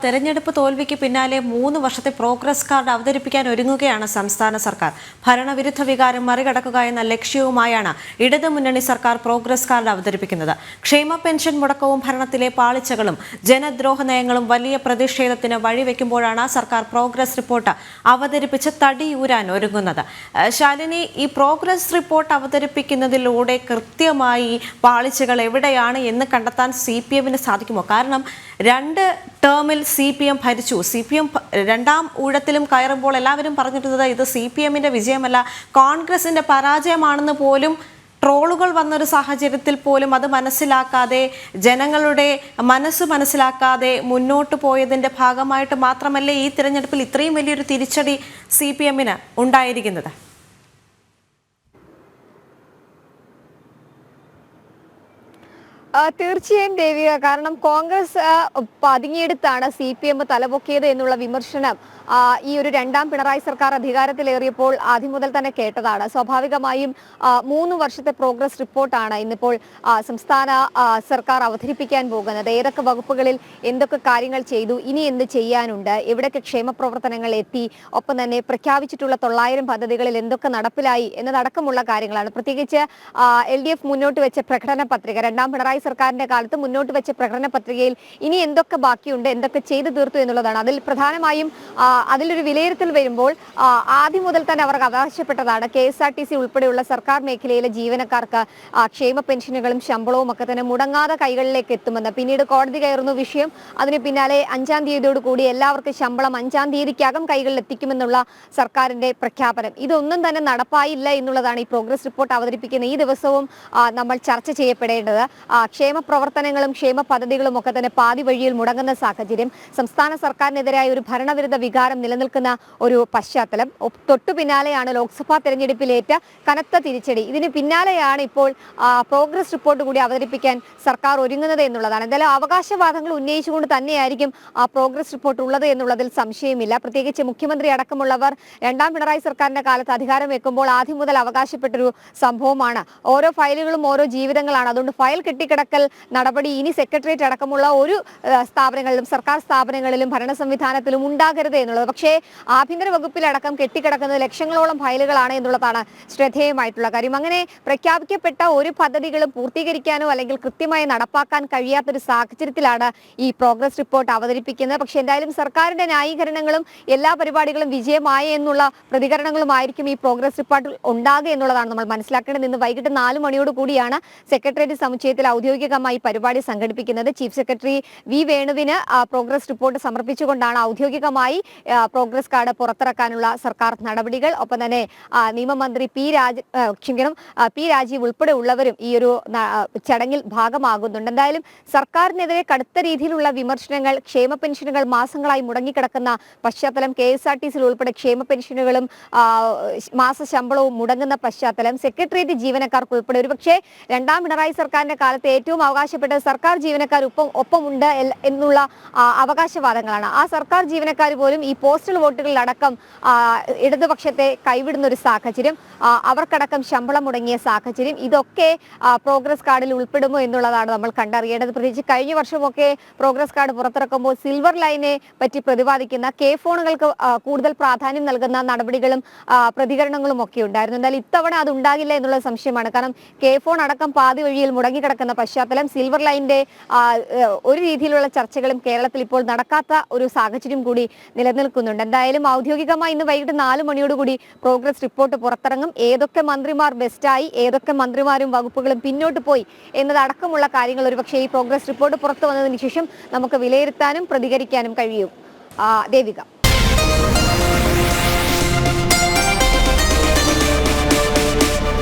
തെരഞ്ഞെടുപ്പ് തോൽവിക്ക് പിന്നാലെ 3 വർഷത്തെ പ്രോഗ്രസ് കാർഡ് അവതരിപ്പിക്കാൻ ഒരുങ്ങുകയാണ് സംസ്ഥാന സർക്കാർ. ഭരണവിരുദ്ധ വികാരം മറികടക്കുക എന്ന ലക്ഷ്യവുമായാണ് ഇടതുമുന്നണി സർക്കാർ പ്രോഗ്രസ് കാർഡ് അവതരിപ്പിക്കുന്നത്. ക്ഷേമ പെൻഷൻ മുടക്കവും ഭരണത്തിലെ പാളിച്ചകളും ജനദ്രോഹ നയങ്ങളും വലിയ പ്രതിഷേധത്തിന് വഴിവെക്കുമ്പോഴാണ് സർക്കാർ പ്രോഗ്രസ് റിപ്പോർട്ട് അവതരിപ്പിച്ച് തടിയൂരാൻ ഒരുങ്ങുന്നത്. ശാലിനി, ഈ പ്രോഗ്രസ് റിപ്പോർട്ട് അവതരിപ്പിക്കുന്നതിലൂടെ കൃത്യമായി പാളിച്ചകൾ എവിടെയാണ് എന്ന് കണ്ടെത്താൻ CPM-ന് സാധിക്കുമോ? കാരണം 2 ടേമിൽ CPM ഭരിച്ചു. CPM രണ്ടാം ഊഴത്തിലും കയറുമ്പോൾ എല്ലാവരും പറഞ്ഞിരുന്നത് ഇത് CPM-ന്റെ വിജയമല്ല, കോൺഗ്രസിന്റെ പരാജയമാണെന്ന് പോലും ട്രോളുകൾ വന്നൊരു സാഹചര്യത്തിൽ പോലും അത് മനസ്സിലാക്കാതെ, ജനങ്ങളുടെ മനസ്സ് മനസ്സിലാക്കാതെ മുന്നോട്ട് പോയതിൻ്റെ ഭാഗമായിട്ട് മാത്രമല്ലേ ഈ തിരഞ്ഞെടുപ്പിൽ ഇത്രയും വലിയൊരു തിരിച്ചടി CPM-ന് ഉണ്ടായിരിക്കുന്നത്? തീർച്ചയായും ദേവിക, കാരണം കോൺഗ്രസ് പതുങ്ങിയെടുത്താണ് CPM തലപൊക്കിയത് എന്നുള്ള വിമർശനം ഈ ഒരു രണ്ടാം പിണറായി സർക്കാർ അധികാരത്തിലേറിയപ്പോൾ ആദ്യം മുതൽ തന്നെ കേട്ടതാണ്. സ്വാഭാവികമായും 3 വർഷത്തെ പ്രോഗ്രസ് റിപ്പോർട്ടാണ് ഇന്നിപ്പോൾ സംസ്ഥാന സർക്കാർ അവതരിപ്പിക്കാൻ പോകുന്നത്. ഏതൊക്കെ വകുപ്പുകളിൽ എന്തൊക്കെ കാര്യങ്ങൾ ചെയ്തു, ഇനി എന്ത് ചെയ്യാനുണ്ട്, എവിടെയൊക്കെ ക്ഷേമ പ്രവർത്തനങ്ങൾ എത്തി, ഒപ്പം തന്നെ പ്രഖ്യാപിച്ചിട്ടുള്ള 900 പദ്ധതികളിൽ എന്തൊക്കെ നടപ്പിലായി എന്നതടക്കമുള്ള കാര്യങ്ങളാണ്. പ്രത്യേകിച്ച് LDF മുന്നോട്ട് വെച്ച പ്രകടന പത്രിക, രണ്ടാം പിണറായി സർക്കാരിന്റെ കാലത്ത് മുന്നോട്ട് വെച്ച പ്രകടന പത്രികയിൽ ഇനി എന്തൊക്കെ ബാക്കിയുണ്ട്, എന്തൊക്കെ ചെയ്തു തീർത്തു എന്നുള്ളതാണ്. അതിൽ പ്രധാനമായും അതിലൊരു വിലയിരുത്തൽ വരുമ്പോൾ ആദ്യം മുതൽ തന്നെ അവർ അവകാശപ്പെട്ടതാണ് KSRTC ഉൾപ്പെടെയുള്ള സർക്കാർ മേഖലയിലെ ജീവനക്കാർക്ക് ക്ഷേമ പെൻഷനുകളും ശമ്പളവും ഒക്കെ തന്നെ മുടങ്ങാതെ കൈകളിലേക്ക് എത്തുമെന്ന്. പിന്നീട് കോടതി കയറുന്ന വിഷയം. അതിന് പിന്നാലെ 5-ാം തീയതിയോട് കൂടി എല്ലാവർക്കും ശമ്പളം 5-ാം തീയതിക്കകം കൈകളിൽ എത്തിക്കുമെന്നുള്ള സർക്കാരിന്റെ പ്രഖ്യാപനം, ഇതൊന്നും തന്നെ നടപ്പായില്ല എന്നുള്ളതാണ് ഈ പ്രോഗ്രസ് റിപ്പോർട്ട് അവതരിപ്പിക്കുന്ന ഈ ദിവസവും നമ്മൾ ചർച്ച ചെയ്യപ്പെടേണ്ടത്. ക്ഷേമ പ്രവർത്തനങ്ങളും ക്ഷേമ പദ്ധതികളും ഒക്കെ തന്നെ പാതി വഴിയിൽ മുടങ്ങുന്ന സാഹചര്യം, സംസ്ഥാന സർക്കാരിനെതിരായ ഒരു ഭരണവിരുദ്ധ വികാരം നിലനിൽക്കുന്ന ഒരു പശ്ചാത്തലം, തൊട്ടു പിന്നാലെയാണ് ലോക്സഭാ തെരഞ്ഞെടുപ്പിലേറ്റ കനത്ത തിരിച്ചടി. ഇതിന് പിന്നാലെയാണ് ഇപ്പോൾ പ്രോഗ്രസ് റിപ്പോർട്ട് കൂടി അവതരിപ്പിക്കാൻ സർക്കാർ ഒരുങ്ങുന്നത് എന്നുള്ളതാണ്. എന്തായാലും അവകാശവാദങ്ങൾ ഉന്നയിച്ചുകൊണ്ട് തന്നെയായിരിക്കും ആ പ്രോഗ്രസ് റിപ്പോർട്ട് ഉള്ളത് എന്നുള്ളതിൽ സംശയമില്ല. പ്രത്യേകിച്ച് മുഖ്യമന്ത്രി അടക്കമുള്ളവർ രണ്ടാം പിണറായി സർക്കാരിന്റെ കാലത്ത് അധികാരം വെക്കുമ്പോൾ ആദ്യം മുതൽ അവകാശപ്പെട്ടൊരു സംഭവമാണ്. ഓരോ ഫയലുകളും ഓരോ ജീവിതങ്ങളാണ്. അതുകൊണ്ട് ഫയൽ കെട്ടിക്കിടക്കൽ നടപടി ഇനി സെക്രട്ടേറിയറ്റ് അടക്കമുള്ള ഒരു സ്ഥാപനങ്ങളിലും, സർക്കാർ സ്ഥാപനങ്ങളിലും ഭരണ സംവിധാനത്തിലും ഉണ്ടാകരുത് എന്നുള്ളത്. പക്ഷേ ആഭ്യന്തര വകുപ്പിലടക്കം കെട്ടിക്കിടക്കുന്നത് ലക്ഷങ്ങളോളം ഫയലുകളാണ് എന്നുള്ളതാണ് ശ്രദ്ധേയമായിട്ടുള്ള കാര്യം. അങ്ങനെ പ്രഖ്യാപിക്കപ്പെട്ട ഒരു പദ്ധതികളും പൂർത്തീകരിക്കാനോ അല്ലെങ്കിൽ കൃത്യമായി നടപ്പാക്കാൻ കഴിയാത്തൊരു സാഹചര്യത്തിലാണ് ഈ പ്രോഗ്രസ് റിപ്പോർട്ട് അവതരിപ്പിക്കുന്നത്. പക്ഷേ എന്തായാലും സർക്കാരിന്റെ ന്യായീകരണങ്ങളും എല്ലാ പരിപാടികളും വിജയമായ എന്നുള്ള പ്രതികരണങ്ങളുമായിരിക്കും ഈ പ്രോഗ്രസ് റിപ്പോർട്ടിൽ ഉണ്ടാകുക എന്നുള്ളതാണ് നമ്മൾ മനസ്സിലാക്കേണ്ടത്. ഇന്ന് വൈകിട്ട് 4 മണിയോട് കൂടിയാണ് സെക്രട്ടേറിയറ്റ് സമുച്ചയത്തിൽ ഔദ്യോഗികമായി പരിപാടി സംഘടിപ്പിക്കുന്നത്. Chief secretary V. വേണുവിന് പ്രോഗ്രസ് റിപ്പോർട്ട് സമർപ്പിച്ചുകൊണ്ടാണ് ഔദ്യോഗികമായി പ്രോഗ്രസ് കാർഡ് പുറത്തിറക്കാനുള്ള സർക്കാർ നടപടികൾ. ഒപ്പം തന്നെ നിയമമന്ത്രി പി രാജീവ് ഉൾപ്പെടെ ഉള്ളവരും ഈ ഒരു ചടങ്ങിൽ ഭാഗമാകുന്നുണ്ട്. എന്തായാലും സർക്കാരിനെതിരെ കടുത്ത രീതിയിലുള്ള വിമർശനങ്ങൾ, ക്ഷേമ പെൻഷനുകൾ മാസങ്ങളായി മുടങ്ങിക്കിടക്കുന്ന പശ്ചാത്തലം, KSRTC ഉൾപ്പെടെ ക്ഷേമ പെൻഷനുകളും മാസശമ്പളവും മുടങ്ങുന്ന പശ്ചാത്തലം, സെക്രട്ടേറിയറ്റ് ജീവനക്കാർക്ക് ഉൾപ്പെടെ ഒരുപക്ഷെ രണ്ടാം പിണറായി സർക്കാരിന്റെ കാലത്ത് ഏറ്റവും അവകാശപ്പെട്ടത് സർക്കാർ ജീവനക്കാർ ഒപ്പമുണ്ട് എന്നുള്ള അവകാശവാദങ്ങളാണ്. ആ സർക്കാർ ജീവനക്കാർ പോലും ഈ പോസ്റ്റൽ വോട്ടുകളിലടക്കം ഇടതുപക്ഷത്തെ കൈവിടുന്ന ഒരു സാഹചര്യം, അവർക്കടക്കം ശമ്പളം മുടങ്ങിയ സാഹചര്യം, ഇതൊക്കെ പ്രോഗ്രസ് കാർഡിൽ ഉൾപ്പെടുമോ എന്നുള്ളതാണ് നമ്മൾ കണ്ടറിയേണ്ടത്. പ്രത്യേകിച്ച് കഴിഞ്ഞ വർഷമൊക്കെ പ്രോഗ്രസ് കാർഡ് പുറത്തിറക്കുമ്പോൾ സിൽവർ ലൈനെ പറ്റി പ്രതിപാദിക്കുന്ന ഫോണുകൾക്ക് കൂടുതൽ പ്രാധാന്യം നൽകുന്ന നടപടികളും പ്രതികരണങ്ങളും ഒക്കെ ഉണ്ടായിരുന്നു. എന്തായാലും ഇത്തവണ അത് ഉണ്ടാകില്ല എന്നുള്ള സംശയമാണ്. കാരണം ഫോൺ അടക്കം പാതി വഴിയിൽ മുടങ്ങിക്കിടക്കുന്ന പശ്ചാത്തലം, സിൽവർ ലൈനിന്റെ ഒരു രീതിയിലുള്ള ചർച്ചകളും കേരളത്തിൽ ഇപ്പോൾ നടക്കാത്ത ഒരു സാഹചര്യം കൂടി നിലനിൽക്കുന്നുണ്ട്. എന്തായാലും ഔദ്യോഗികമായി ഇന്ന് വൈകിട്ട് 4 മണിയോടുകൂടി പ്രോഗ്രസ് റിപ്പോർട്ട് പുറത്തിറങ്ങും. ഏതൊക്കെ മന്ത്രിമാർ ബെസ്റ്റായി, ഏതൊക്കെ മന്ത്രിമാരും വകുപ്പുകളും പിന്നോട്ട് പോയി എന്നതടക്കമുള്ള കാര്യങ്ങൾ ഒരുപക്ഷെ ഈ പ്രോഗ്രസ് റിപ്പോർട്ട് പുറത്തു വന്നതിന് ശേഷം നമുക്ക് വിലയിരുത്താനും പ്രതികരിക്കാനും കഴിയും. ദേവിക.